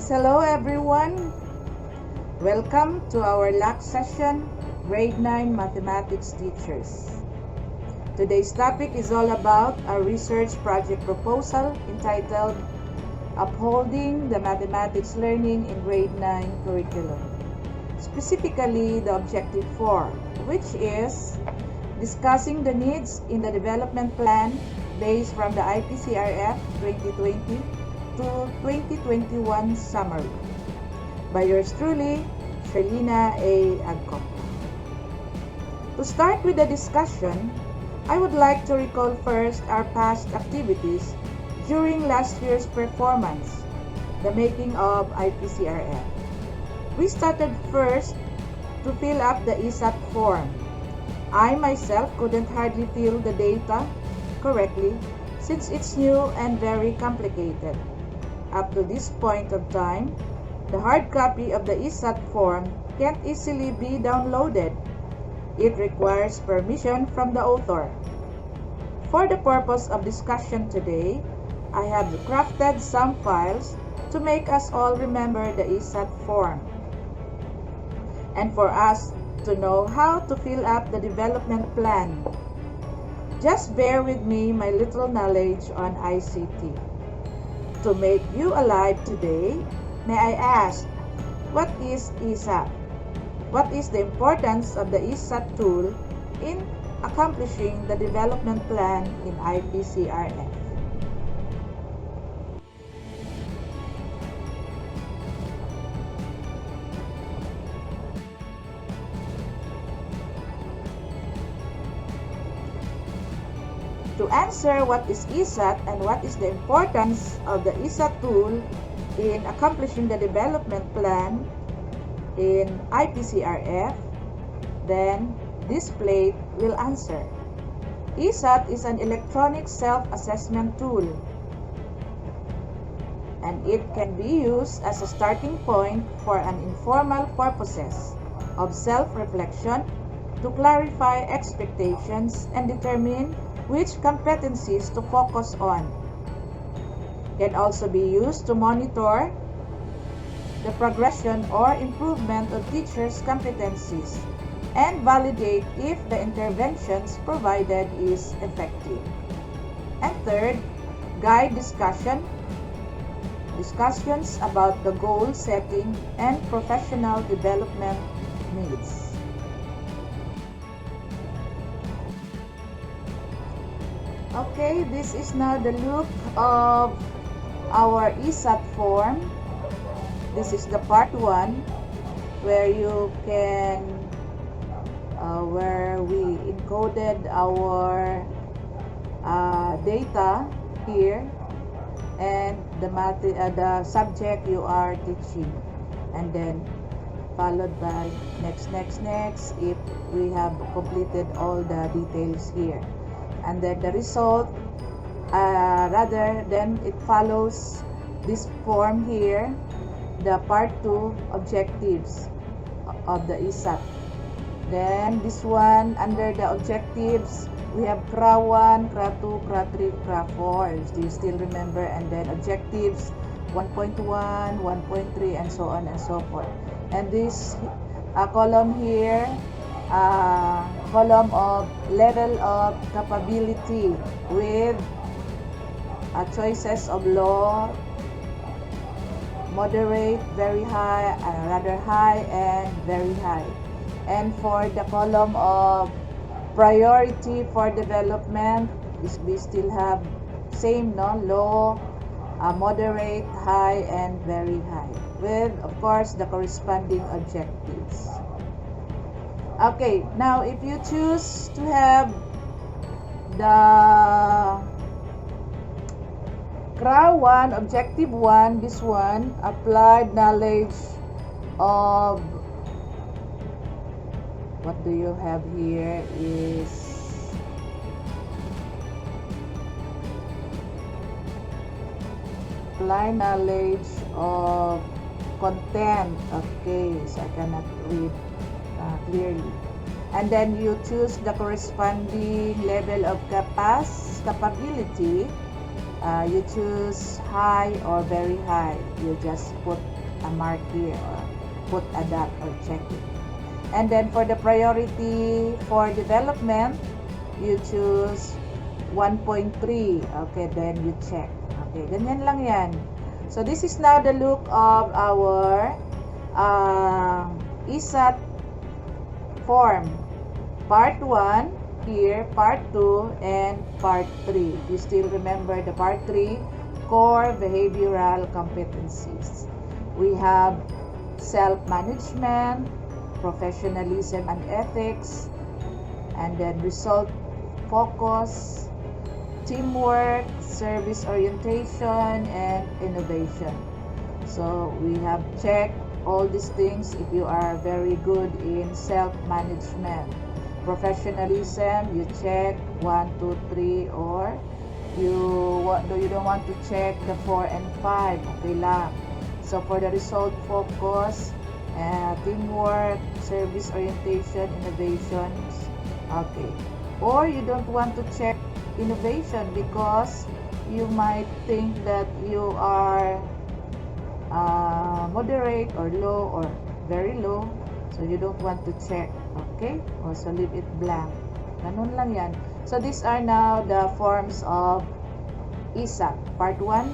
Yes, hello everyone. Welcome to our last session, Grade 9 Mathematics Teachers. Today's topic is all about a research project proposal entitled Upholding the Mathematics Learning in Grade 9 Curriculum. Specifically, the Objective 4, which is discussing the needs in the development plan based from the IPCRF 2020 to 2021 summary. By yours truly, SHERLINA, AGCOPRA. To start with the discussion, I would like to recall first our past activities during last year's performance, the making of IPCRF. We started first to fill up the ESAT form. I myself couldn't hardly fill the data correctly since it's new and very complicated. Up to this point of time, the hard copy of the ESAT form can't easily be downloaded. It requires permission from the author. For the purpose of discussion today, I have crafted some files to make us all remember the ESAT form, and for us to know how to fill up the development plan. Just bear with me my little knowledge on ICT. To make you alive today, may I ask, what is ESAT? What is the importance of the ESAT tool in accomplishing the development plan in IPCRF? To answer what is ESAT and what is the importance of the ESAT tool in accomplishing the development plan in IPCRF, then this plate will answer. ESAT is an electronic self-assessment tool, and it can be used as a starting point for an informal purposes of self-reflection to clarify expectations and determine which competencies to focus on. Can also be used to monitor the progression or improvement of teachers' competencies and validate if the interventions provided is effective. And third, guide discussions about the goal setting and professional development needs. Okay, this is now the look of our ESAT form. This is the part 1 where you can where we encoded our data here and the subject you are teaching, and then followed by next if we have completed all the details here. And then the result, rather than it follows this form here, the part 2 objectives of the ESAT. Then this one, under the objectives, we have CRA 1, CRA 2, CRA 3, CRA 4. Do you still remember? And then objectives 1.1, 1.3, and so on and so forth. And this column here, column of level of capability with choices of low, moderate, very high, rather high, and very high. And for the column of priority for development, we still have same, low, moderate, high, and very high, with of course the corresponding objectives. Okay, now if you choose to have the CRA 1, Objective 1, this one, applied knowledge of, what do you have here is applied knowledge of content. Okay, so I cannot read clearly. And then you choose the corresponding level of capability You choose high or very high. You just put a mark here or put a dot or check it. And then for the priority for development, you choose 1.3. Okay, then you check. Okay, ganyan lang yan. So this is now the look of our ESAT form. Part 1 here, Part 2, and Part 3. You still remember the Part 3, core behavioral competencies. We have self-management, professionalism and ethics, and then result focus, teamwork, service orientation, and innovation. So we have checked all these things if you are very good in self-management. Professionalism, you check 1, 2, 3, or you don't want to check the 4 and 5. Okay lang. So for the result focus, teamwork, service orientation, innovations, okay. Or you don't want to check innovation because you might think that you are moderate or low or very low, so you don't want to check. Okay, also leave it blank. Ganun lang yan. So these are now the forms of ESAT. Part 1,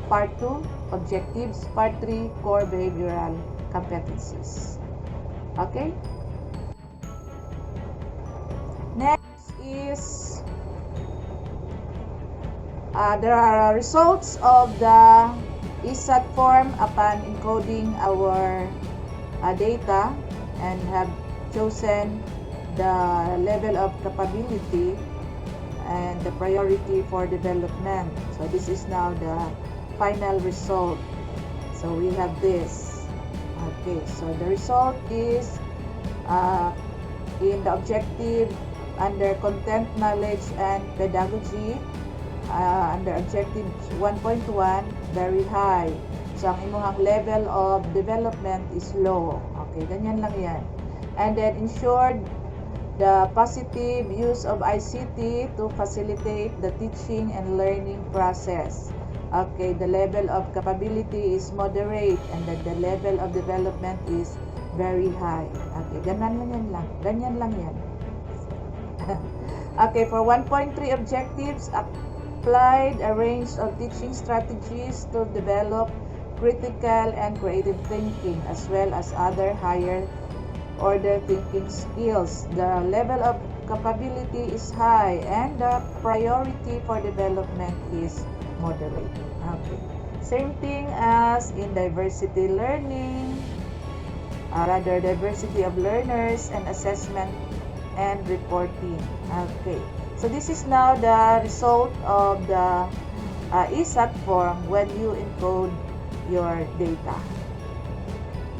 Part 2, objectives. Part 3, core behavioral competencies. Okay? Next is there are results of the ESAT form upon encoding our data and have chosen the level of capability and the priority for development. So this is now the final result. So we have this. Okay, so the result is in the objective under content, knowledge, and pedagogy. Under objective 1.1, very high. So ang imuhang level of development is low. Okay, ganyan lang yan. And then ensured the positive use of ICT to facilitate the teaching and learning process. Okay, the level of capability is moderate and then the level of development is very high. Okay, ganyan lang. Ganyan lang yan. Okay, for 1.3 objectives, applied a range of teaching strategies to develop critical and creative thinking as well as other higher order thinking skills. The level of capability is high and the priority for development is moderate. Okay. Same thing as in diversity learning, diversity of learners and assessment and reporting. Okay. So this is now the result of the ESAT form when you encode your data.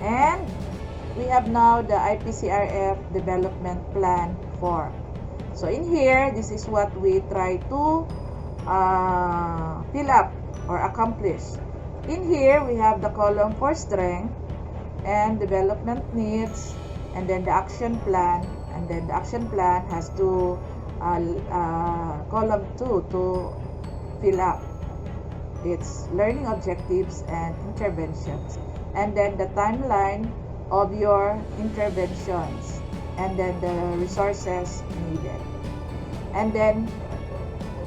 And we have now the IPCRF development plan form. So in here, this is what we try to fill up or accomplish. In here, we have the column for strength and development needs, and then the action plan, and then the action plan has to column 2 to fill up its learning objectives and interventions, and then the timeline of your interventions, and then the resources needed. And then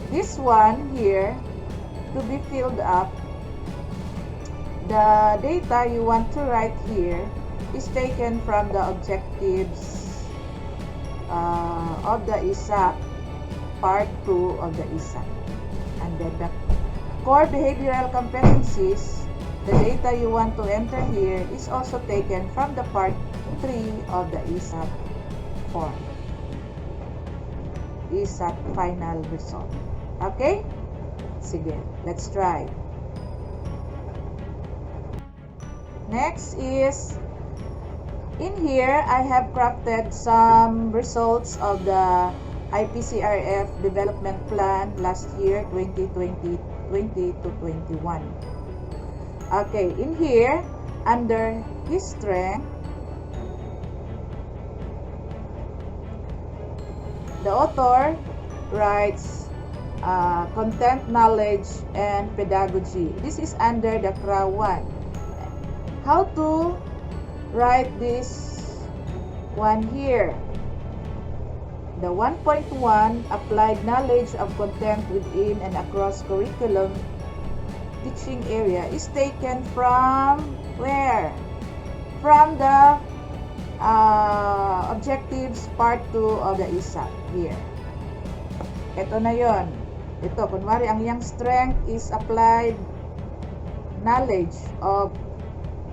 this one here to be filled up, the data you want to write here is taken from the objectives of the ESAT, part 2 of the ESAT. And then the core behavioral competencies, the data you want to enter here is also taken from the part 3 of the ESAT form. ESAT final result. Okay? Sige, let's try. Next is, in here, I have crafted some results of the IPCRF development plan last year, 2020 to 21. Okay, in here, under his strength, the author writes content, knowledge, and pedagogy. This is under the CRA 1. How to write this one here? The 1.1 applied knowledge of content within and across curriculum teaching area is taken from where? From the objectives part 2 of the ISAP here. Ito na yon. Ito, kunwari, ang iyang strength is applied knowledge of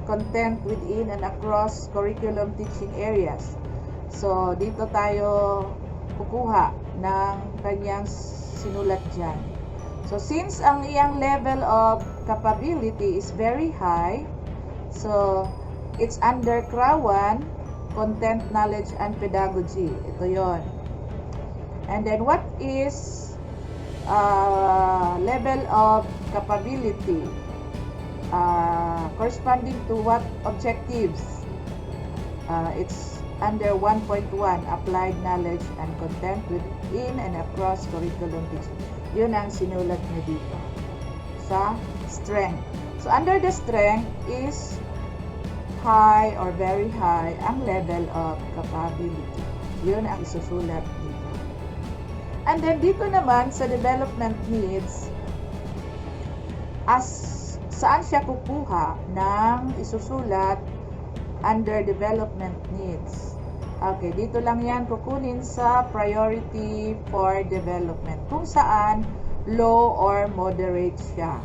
content within and across curriculum teaching areas. So, dito tayo kukuha ng kanyang sinulat dyan. So, since ang iyang level of capability is very high, so, it's under CRA 1, content, knowledge, and pedagogy. Ito yon. And then, what is level of capability? Corresponding to what objectives? It's under 1.1, applied knowledge and content within and across curriculum teaching. Yun ang sinulat niya dito sa strength. So, under the strength is high or very high ang level of capability. Yun ang isusulat dito. And then, dito naman sa development needs, saan siya kukuha ng isusulat under development needs? Okay, dito lang yan kukunin sa priority for development, kung saan low or moderate siya.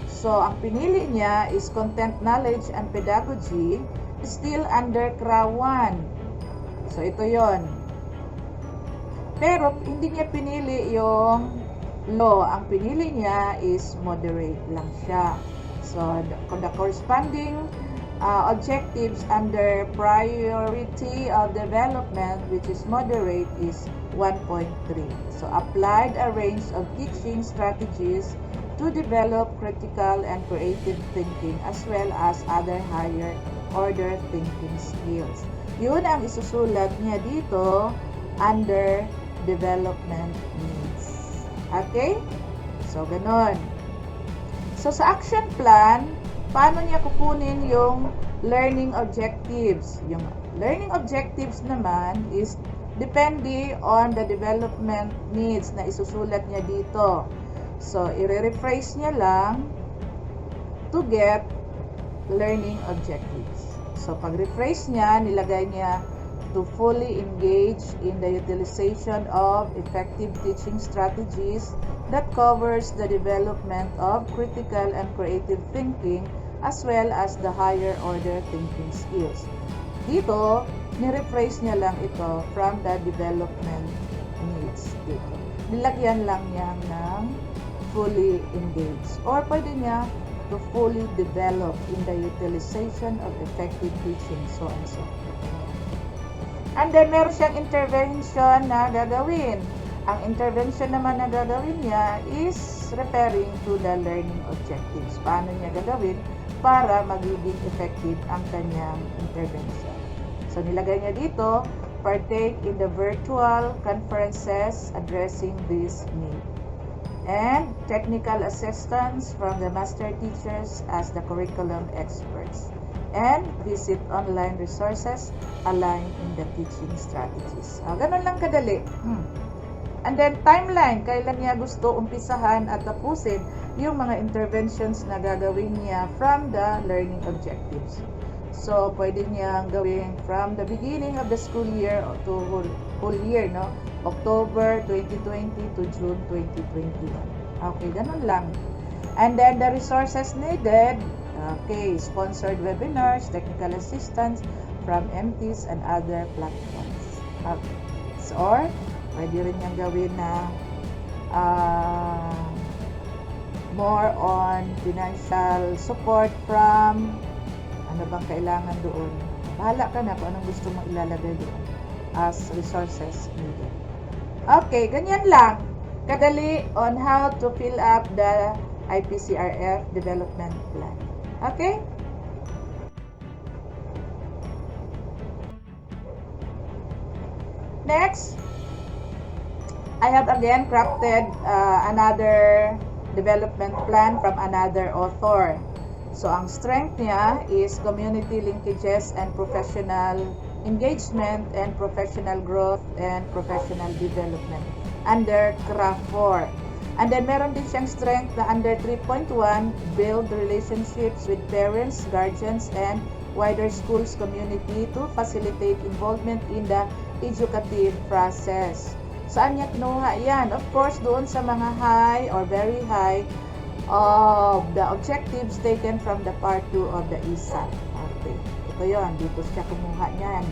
So, ang pinili niya is content, knowledge, and pedagogy, still under CRA 1. So, ito yon. Pero, hindi niya pinili yung low. Ang pinili niya is moderate lang siya. So, the corresponding objectives under priority of development, which is moderate, is 1.3. So, applied a range of teaching strategies to develop critical and creative thinking as well as other higher order thinking skills. Yun ang isusulat niya dito under development needs. Okay? So, ganun. So, sa action plan, paano niya kukunin yung learning objectives? Yung learning objectives naman is depende on the development needs na isusulat niya dito. So, i-rephrase niya lang to get learning objectives. So, pag rephrase niya, nilagay niya to fully engage in the utilization of effective teaching strategies that covers the development of critical and creative thinking as well as the higher order thinking skills. Dito, ni-rephrase niya lang ito from the development needs. Dito. Nilagyan lang niya ng fully engaged. Or pwede niya to fully develop in the utilization of effective teaching, so and so. And then, meron siyang intervention na gagawin. Ang intervention naman na gagawin niya is referring to the learning objectives. Paano niya gagawin para magiging effective ang kanyang intervention. So, nilagay niya dito, partake in the virtual conferences addressing this need. And technical assistance from the master teachers as the curriculum experts. And visit online resources aligned in the teaching strategies. Ganun lang kadali. And then, timeline. Kailan niya gusto umpisahan at tapusin yung mga interventions na gagawin niya from the learning objectives. So, pwede niyang gawin from the beginning of the school year to whole year, no? October 2020 to June 2021. Okay, ganun lang. And then, the resources needed, okay, sponsored webinars, technical assistance from MTs and other platforms. Okay. So, or, pwede rin niyang gawin na more on financial support from ano bang kailangan doon. Bahala ka na kung anong gusto mong ilalagay doon as resources needed. Okay, ganyan lang. Kadali on how to fill up the IPCRF development plan. Okay? Next, I have again crafted another development plan from another author. So, ang strength niya is community linkages and professional engagement and professional growth and professional development under craft 4. And then, meron din siyang strength na under 3.1, build relationships with parents, guardians, and wider schools community to facilitate involvement in the educative process. Saan niya kinuha yan? Of course, doon sa mga high or very high of the objectives taken from the part 2 of the ISA. Okay. Ito yun. Dito siya kumuha niyan.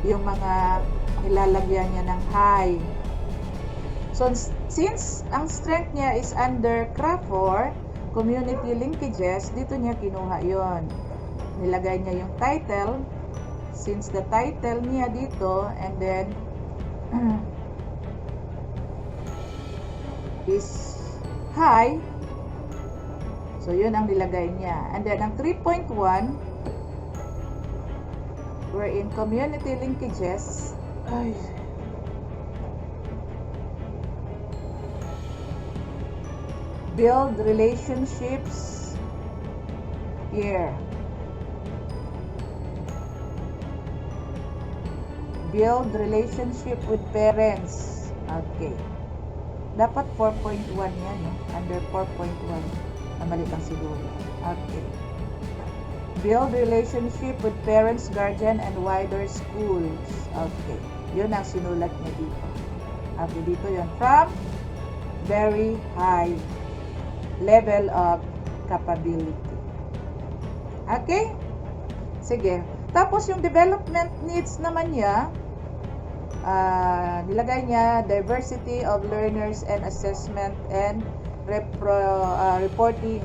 Yung mga nilalagyan niya ng high. So, since ang strength niya is under craft 4, community linkages, dito niya kinuha yon. Nilagay niya yung title. Since the title niya dito, and then is high, so yun ang nilagay niya. And then ang 3.1, we're in community linkages. Build relationships here. Build relationship with parents. Okay. Dapat 4.1 yan, no? Under 4.1. Mali lang siguro. Okay. Build relationship with parents, guardian, and wider schools. Okay. Yun ang sinulat niya dito. Okay, dito yun. From very high level of capability. Okay? Sige. Tapos yung development needs naman niya, nilagay niya diversity of learners and assessment and reporting.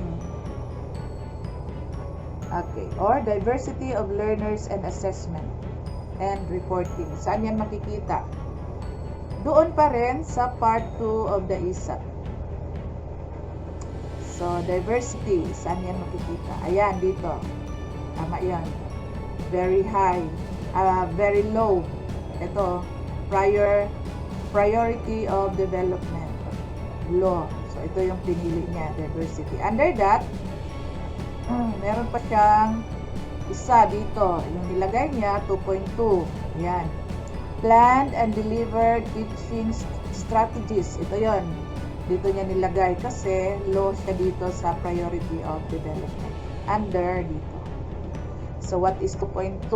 Okay. Or diversity of learners and assessment and reporting. Saan yan makikita? Doon pa rin sa part 2 of the ISA. So, diversity, saan yan makikita? Ayan, dito. Tama yan. Very high. Very low. Ito, priority of development. Low. So, ito yung pinili niya, diversity. Under that, meron pa siyang isa dito. Yung nilagay niya, 2.2. Yan. Planned and delivered teaching strategies. Ito yon. Dito niya nilagay kasi low siya dito sa priority of development. Under dito. So, what is 2.2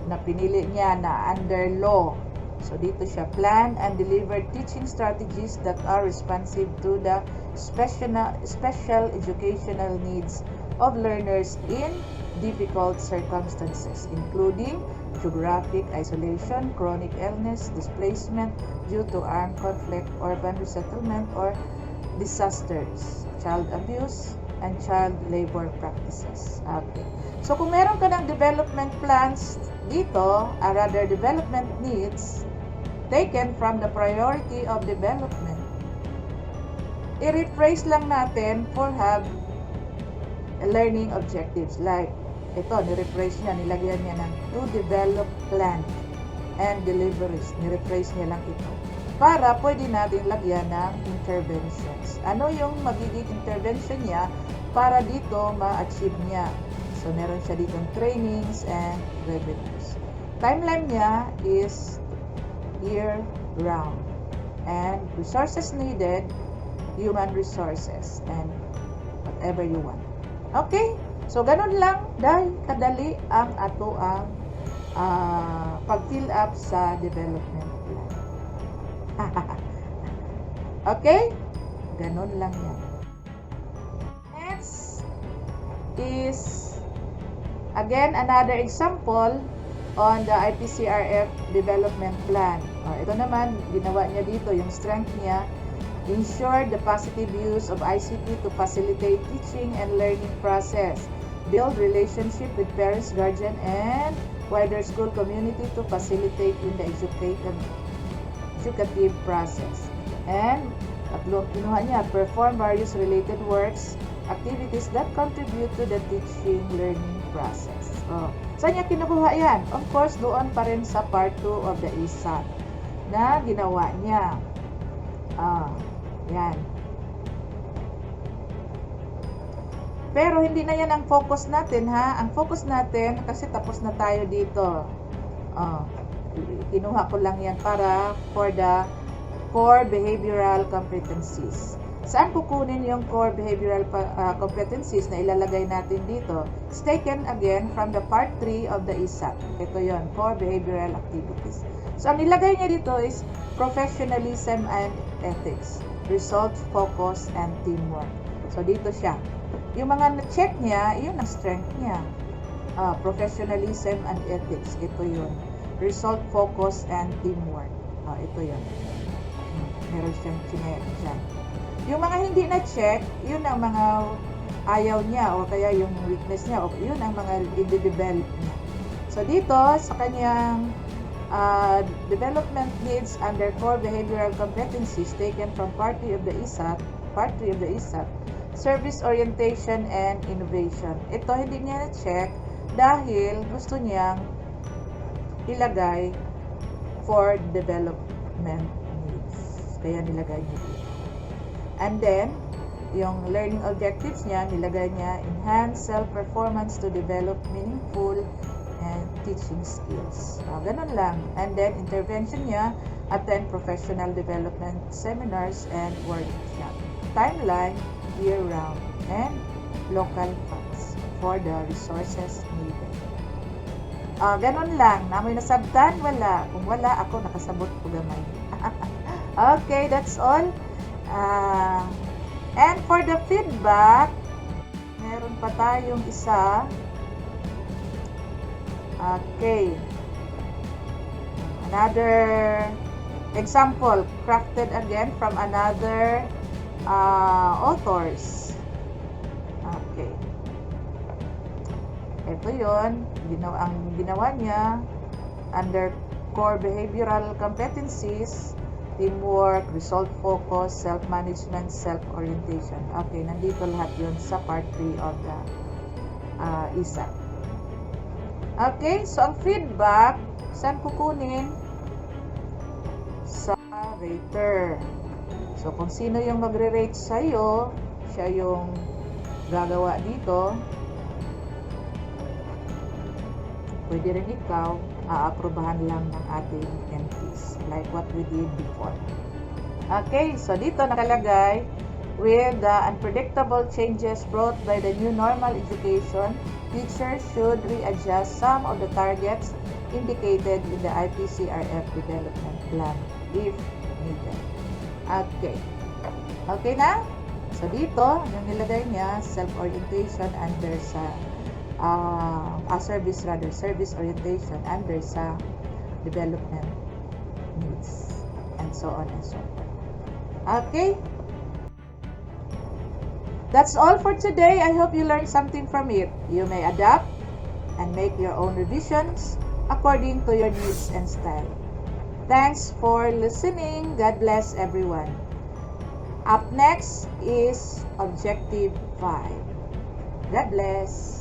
na pinili niya na under low? So, dito siya. Plan and deliver teaching strategies that are responsive to the special educational needs of learners in difficult circumstances, including geographic isolation, chronic illness, displacement due to armed conflict, urban resettlement, or disasters, child abuse, and child labor practices. Okay. So, kung meron ka ng development plans dito, or rather development needs taken from the priority of development, i-rephrase lang natin for have learning objectives. Like, ito, ni-rephrase niya, nilagyan niya ng to develop plan and deliveries. Ni-rephrase niya lang ito. Para pwede natin lagyan ng interventions. Ano yung magiging intervention niya para dito ma-achieve niya? So, meron siya ditong trainings and webinars. Timeline niya is year-round. And resources needed, human resources, and whatever you want. Okay? So, ganun lang dahil kadali ang ato ang pag-fill up sa development plan. Okay? Ganun lang yan. Next is, again, another example on the IPCRF development plan. Ito naman, ginawa niya dito, yung strength niya, ensure the positive use of ICT to facilitate teaching and learning process. Build relationship with parents, guardian, and wider school community to facilitate in the educative process. And tatlong kinuha niya, perform various related works, activities that contribute to the teaching learning process. Saan niya kinukuha yan? Of course, doon pa rin sa part 2 of the ISA na ginawa niya. Yan. Pero hindi na yan ang focus natin, ha? Ang focus natin, kasi tapos na tayo dito. Kinuha ko lang yan para for the core behavioral competencies. Saan kukunin yung core behavioral competencies na ilalagay natin dito? It's taken again from the part 3 of the ISAC. Ito yon, core behavioral activities. So, ang nilagay niya dito is professionalism and ethics, result, focus, and teamwork. So, dito siya. Yung mga na-check niya, yun ang strength niya. Professionalism and ethics, ito yun. Result, focus, and teamwork. Ito yun. Meron siyang chinek dyan. Yung mga hindi na-check, yun ang mga ayaw niya o kaya yung weakness niya, o yun ang mga i-develop niya. So, dito, sa kanyang development needs under core behavioral competencies taken from part 3 of the ISAC, service orientation and innovation. Ito hindi niya na-check dahil gusto niyang ilagay for development needs. Kaya nilagay niya dito. And then, yung learning objectives niya, nilagay niya enhance self-performance to develop meaningful and teaching skills. Ganun lang. And then, intervention niya, attend professional development seminars and workshop. Timeline, year-round, and local funds for the resources needed. Ganun lang. Namoy nasabtan? Wala. Kung wala, ako nakasabot ko gamay. Okay, that's all. And for the feedback, meron pa tayong isa. Okay. Another example, crafted again from another authors. Okay. Ito yun. Ang ginawa niya under core behavioral competencies, teamwork, result focus, self-management, self-orientation. Okay, nandito lahat yun sa part 3 of the ISAC. Okay, so ang feedback, saan kukunin? Sa rater. So, kung sino yung magre-rate sa'yo, siya yung gagawa dito. Pwede rin ikaw, aaprubahan lang ng ating MPs, like what we did before. Okay, so dito nakalagay, with the unpredictable changes brought by the new normal education, teachers should readjust some of the targets indicated in the IPCRF development plan if needed. Okay. Okay na? So dito, yung nilagay niya, self-orientation under sa service orientation under sa development needs and so on and so forth. Okay? That's all for today. I hope you learned something from it. You may adapt and make your own revisions according to your needs and style. Thanks for listening. God bless everyone. Up next is Objective 5. God bless.